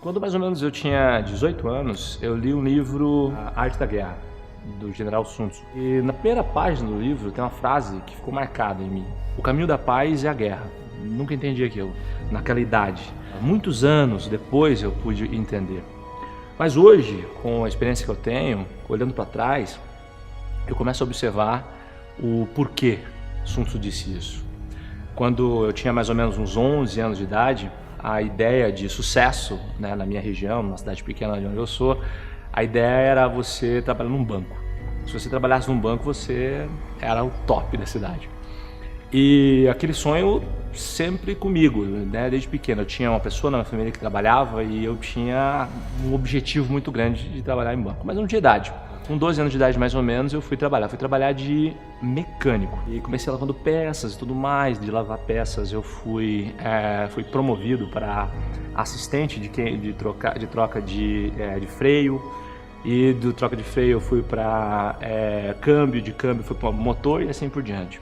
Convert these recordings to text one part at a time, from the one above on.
Quando mais ou menos eu tinha 18 anos, eu li um livro, A Arte da Guerra, do General Sun Tzu. E na primeira página do livro tem uma frase que ficou marcada em mim. O caminho da paz é a guerra. Nunca entendi aquilo, naquela idade. Muitos anos depois eu pude entender. Mas hoje, com a experiência que eu tenho, olhando para trás, eu começo a observar o porquê Sun Tzu disse isso. Quando eu tinha mais ou menos uns 11 anos de idade, a ideia de sucesso, né, na minha região, numa cidade pequena de onde eu sou, a ideia era você trabalhar num banco. Se você trabalhasse num banco, você era o top da cidade. E aquele sonho sempre comigo, né, desde pequeno. Eu tinha uma pessoa na minha família que trabalhava e eu tinha um objetivo muito grande de trabalhar em banco, mas eu não tinha idade. Com 12 anos de idade mais ou menos eu fui trabalhar de mecânico e comecei lavando peças e tudo mais. De lavar peças eu fui promovido para assistente de troca de freio, e do troca de freio eu fui para câmbio, de câmbio fui para motor e assim por diante.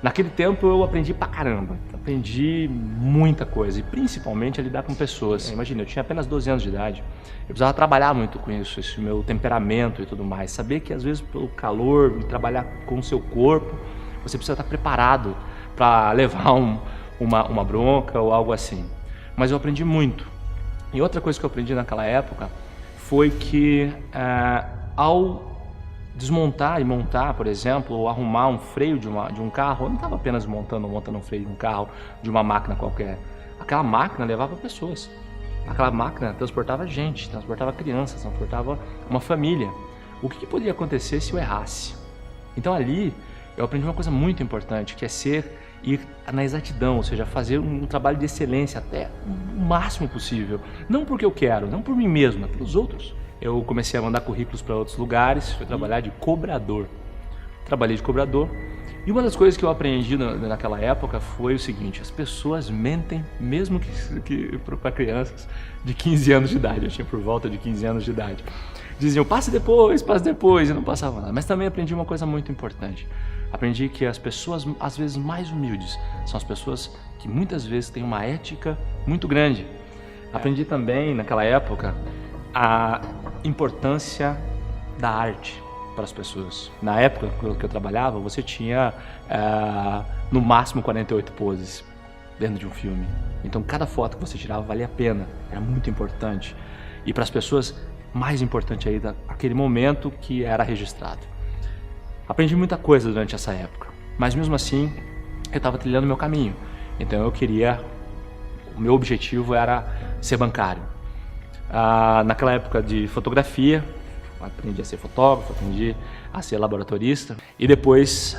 Naquele tempo eu aprendi pra caramba, aprendi muita coisa e principalmente a lidar com pessoas. Imagina, eu tinha apenas 12 anos de idade, eu precisava trabalhar muito com isso, esse meu temperamento e tudo mais. Saber que às vezes pelo calor e trabalhar com o seu corpo, você precisa estar preparado para levar uma bronca ou algo assim. Mas eu aprendi muito. E outra coisa que eu aprendi naquela época foi que ao desmontar e montar, por exemplo, ou arrumar um freio de um carro, eu não estava apenas montando um freio de um carro, de uma máquina qualquer. Aquela máquina levava pessoas. Aquela máquina transportava gente, transportava crianças, transportava uma família. O que poderia acontecer se eu errasse? Então ali eu aprendi uma coisa muito importante, que é ir na exatidão, ou seja, fazer um trabalho de excelência até o máximo possível. Não porque eu quero, não por mim mesmo, mas pelos outros. Eu comecei a mandar currículos para outros lugares, fui trabalhar de cobrador. Trabalhei de cobrador. E uma das coisas que eu aprendi naquela época foi o seguinte: as pessoas mentem, mesmo que para crianças de 15 anos de idade. Eu tinha por volta de 15 anos de idade. Diziam, passe depois, e não passava nada. Mas também aprendi uma coisa muito importante. Aprendi que as pessoas, às vezes mais humildes, são as pessoas que muitas vezes têm uma ética muito grande. Aprendi também, naquela época, a importância da arte para as pessoas. Na época que eu trabalhava, você tinha no máximo 48 poses dentro de um filme. Então cada foto que você tirava valia a pena, era muito importante. E para as pessoas, mais importante ainda, aquele momento que era registrado. Aprendi muita coisa durante essa época, mas mesmo assim eu estava trilhando meu caminho. Então o meu objetivo era ser bancário. Naquela época de fotografia, aprendi a ser fotógrafo, aprendi a ser laboratorista e depois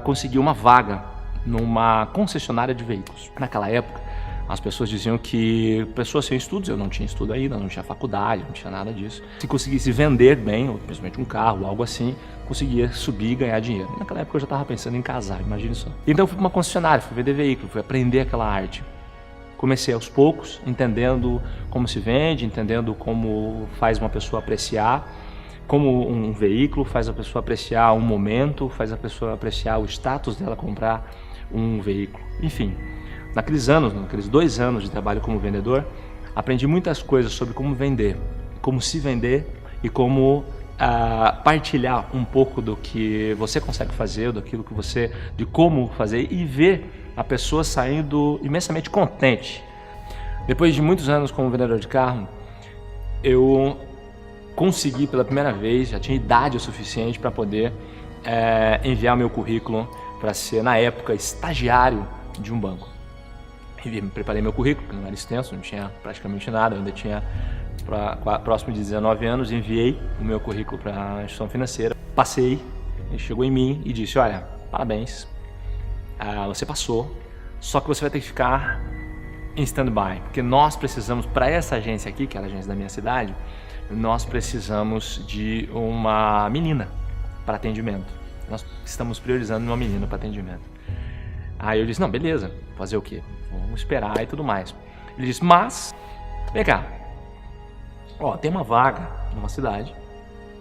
consegui uma vaga numa concessionária de veículos. Naquela época, as pessoas diziam que pessoas sem estudos, eu não tinha estudo ainda, não tinha faculdade, não tinha nada disso. Se conseguisse vender bem, ou principalmente um carro, algo assim, conseguia subir e ganhar dinheiro. Naquela época eu já estava pensando em casar, imagine só. Então eu fui para uma concessionária, fui vender veículo, fui aprender aquela arte. Comecei aos poucos, entendendo como se vende, entendendo como faz uma pessoa apreciar, como um veículo faz a pessoa apreciar um momento, faz a pessoa apreciar o status dela comprar um veículo. Enfim, naqueles 2 anos de trabalho como vendedor, aprendi muitas coisas sobre como vender, como se vender e como partilhar um pouco do que você consegue fazer, de como fazer e ver a pessoa saindo imensamente contente. Depois de muitos anos como vendedor de carro, eu consegui pela primeira vez, já tinha idade o suficiente para poder enviar meu currículo para ser, na época, estagiário de um banco. Preparei meu currículo, que não era extenso, não tinha praticamente nada, eu ainda tinha próximo de 19 anos, enviei o meu currículo para a instituição financeira, passei, ele chegou em mim e disse, olha, parabéns, você passou, só que você vai ter que ficar em stand-by, porque nós precisamos, para essa agência aqui, que era a agência da minha cidade, nós precisamos de uma menina para atendimento. Nós estamos priorizando uma menina para atendimento. Aí eu disse, não, beleza, fazer o quê? Vamos esperar e tudo mais. Ele disse, mas, vem cá, tem uma vaga numa cidade,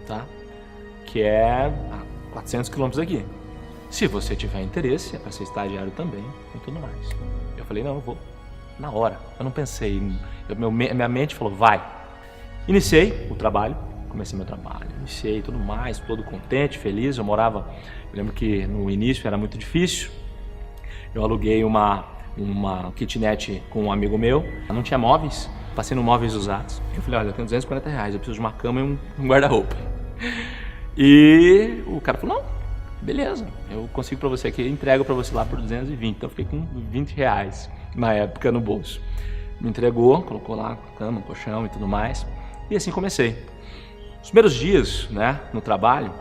tá? Que é a 400 quilômetros daqui. Se você tiver interesse, é para ser estagiário também e tudo mais. Eu falei, não, eu vou. na hora. Eu não pensei, minha mente falou, vai. Iniciei o trabalho, comecei meu trabalho, iniciei tudo mais, todo contente, feliz. Eu lembro que no início era muito difícil. Eu aluguei uma kitnet com um amigo meu, não tinha móveis, passei no móveis usados. Eu falei, olha, eu tenho R$240, eu preciso de uma cama e um guarda-roupa. E o cara falou, não, beleza, eu consigo pra você aqui, eu entrego pra você lá por 220, então eu fiquei com R$20 na época no bolso. Me entregou, colocou lá cama, colchão e tudo mais, e assim comecei. Os primeiros dias, né, no trabalho,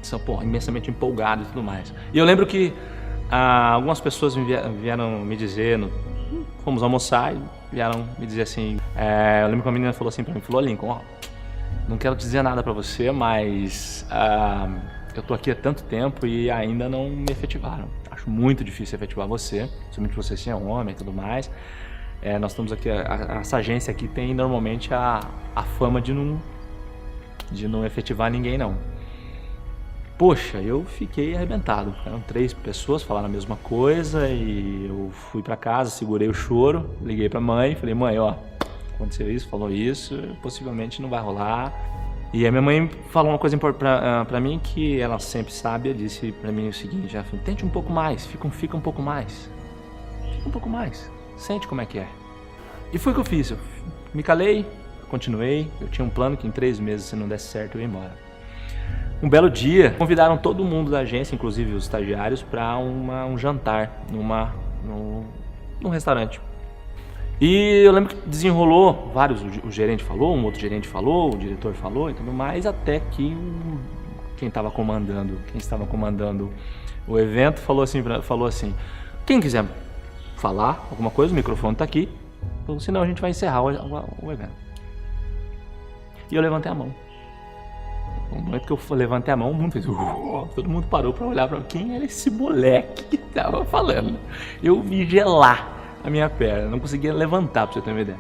são, imensamente empolgados e tudo mais. E eu lembro que algumas pessoas vieram me dizer, fomos almoçar e vieram me dizer assim, eu lembro que uma menina falou assim pra mim, falou, Lincoln, ó, não quero dizer nada pra você, mas eu tô aqui há tanto tempo e ainda não me efetivaram. Acho muito difícil efetivar você, somente você ser um homem e tudo mais. Nós estamos aqui, essa agência aqui tem normalmente a fama de não efetivar ninguém não. Poxa, eu fiquei arrebentado. Eram 3 pessoas falando a mesma coisa e eu fui pra casa, segurei o choro, liguei pra mãe, falei, mãe, ó, aconteceu isso, falou isso, possivelmente não vai rolar. E a minha mãe falou uma coisa pra mim que ela sempre sabe, ela disse pra mim o seguinte, ela falou, tente um pouco mais, fica um pouco mais, fica um pouco mais, sente como é que é. E foi o que eu fiz, eu me calei, continuei, eu tinha um plano que em 3 meses, se não desse certo, eu ia embora. Um belo dia, convidaram todo mundo da agência, inclusive os estagiários, para um jantar num restaurante. E eu lembro que desenrolou vários, o gerente falou, um outro gerente falou, o diretor falou e tudo mais, até que quem estava comandando o evento falou assim, quem quiser falar alguma coisa, o microfone está aqui, senão a gente vai encerrar o evento. E eu levantei a mão. No momento que eu levantei a mão, o mundo fez... todo mundo parou pra olhar pra quem era esse moleque que tava falando. Eu vi gelar a minha perna, não conseguia levantar, pra você ter uma ideia.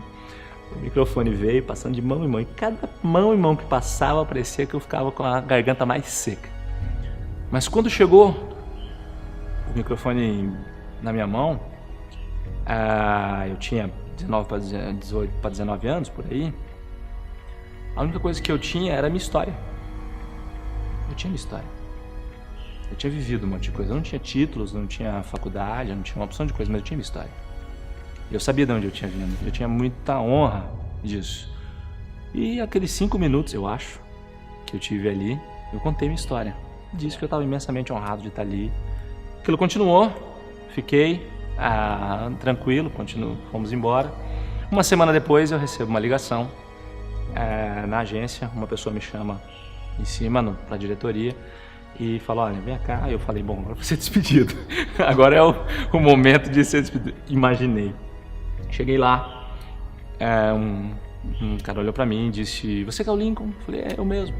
O microfone veio passando de mão em mão, e cada mão em mão que passava parecia que eu ficava com a garganta mais seca. Mas quando chegou o microfone na minha mão, eu tinha 19 para 18 para 19 anos, por aí. A única coisa que eu tinha era a minha história. Eu tinha minha história. Eu tinha vivido um monte de coisa. Eu não tinha títulos, não tinha faculdade, eu não tinha uma opção de coisa, mas eu tinha minha história. Eu sabia de onde eu tinha vindo. Eu tinha muita honra disso. E aqueles 5 minutos, eu acho, que eu tive ali, eu contei minha história. Disse que eu estava imensamente honrado de estar ali. Aquilo continuou, fiquei tranquilo, fomos embora. Uma semana depois eu recebo uma ligação na agência, uma pessoa me chama em cima para a diretoria e fala, olha, vem cá. Eu falei, bom, agora vou ser despedido. Agora é o momento de ser despedido. Imaginei. Cheguei lá, um cara olhou para mim e disse, você que é o Lincoln? Eu falei, eu mesmo.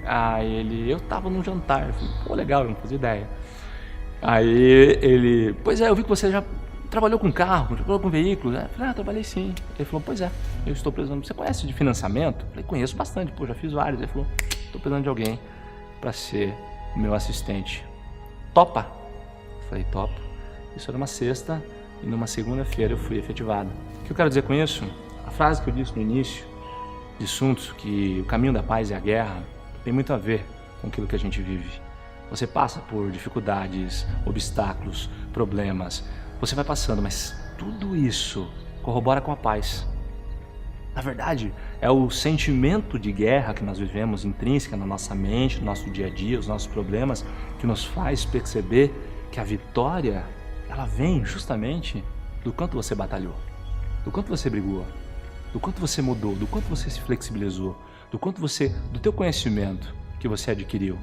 Aí eu tava num jantar. Eu falei, pô, legal, eu não fazia ideia. Aí ele, pois eu vi que você já trabalhou com carro, trabalhou com veículo, né? Eu falei, trabalhei sim. Ele falou, pois eu estou precisando, você conhece de financiamento? Eu falei, conheço bastante, pô, já fiz vários. Ele falou, estou precisando de alguém para ser o meu assistente. Topa? Eu falei, topo. Isso era uma sexta e numa segunda-feira eu fui efetivado. O que eu quero dizer com isso? A frase que eu disse no início de Sun Tzu, que o caminho da paz é a guerra, tem muito a ver com aquilo que a gente vive. Você passa por dificuldades, obstáculos, problemas, você vai passando, mas tudo isso corrobora com a paz. Na verdade, é o sentimento de guerra que nós vivemos intrínseca na nossa mente, no nosso dia a dia, os nossos problemas, que nos faz perceber que a vitória, ela vem justamente do quanto você batalhou, do quanto você brigou, do quanto você mudou, do quanto você se flexibilizou, do teu conhecimento que você adquiriu.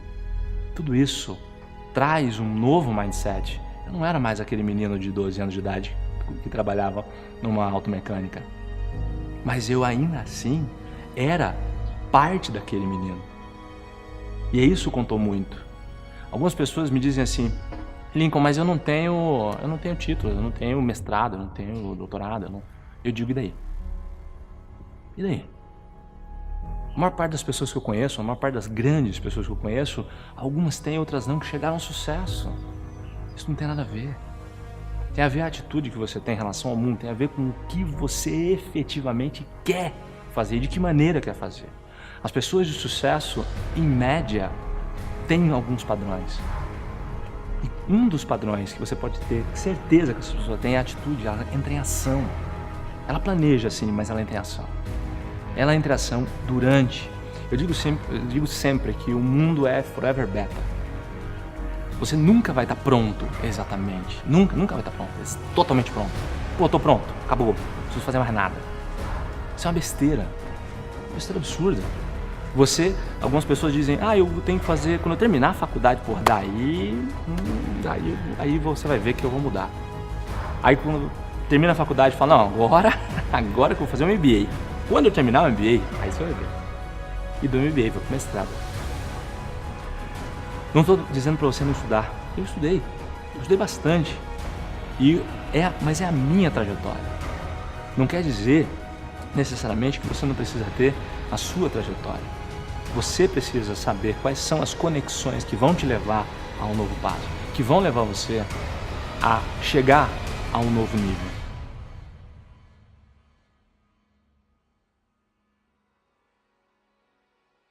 Tudo isso traz um novo mindset. Eu não era mais aquele menino de 12 anos de idade que trabalhava numa automecânica. Mas eu ainda assim era parte daquele menino. E isso contou muito. Algumas pessoas me dizem assim, Lincoln, mas eu não tenho título, eu não tenho mestrado, eu não tenho doutorado. Eu digo, e daí? E daí? A maior parte das pessoas que eu conheço, a maior parte das grandes pessoas que eu conheço, algumas têm, outras não, que chegaram ao sucesso. Isso não tem nada a ver. Tem a ver a atitude que você tem em relação ao mundo, tem a ver com o que você efetivamente quer fazer e de que maneira quer fazer. As pessoas de sucesso, em média, têm alguns padrões. E um dos padrões que você pode ter certeza que essa pessoa tem é a atitude, ela entra em ação. Ela planeja sim, mas ela entra em ação. Ela entra em ação durante. Eu digo sempre que o mundo é forever beta. Você nunca vai estar pronto, exatamente. Nunca vai estar pronto. Totalmente pronto. Pô, tô pronto. Acabou. Não preciso fazer mais nada. Isso é uma besteira. Uma besteira absurda. Algumas pessoas dizem, eu tenho que fazer quando eu terminar a faculdade, pô, daí você vai ver que eu vou mudar. Aí quando termina a faculdade, fala, não, agora que eu vou fazer um MBA. Quando eu terminar o MBA, aí você vai ver. E do MBA, vou pro mestrado. Não estou dizendo para você não estudar. Eu estudei bastante. Mas é a minha trajetória. Não quer dizer necessariamente que você não precisa ter a sua trajetória. Você precisa saber quais são as conexões que vão te levar a um novo passo, que vão levar você a chegar a um novo nível.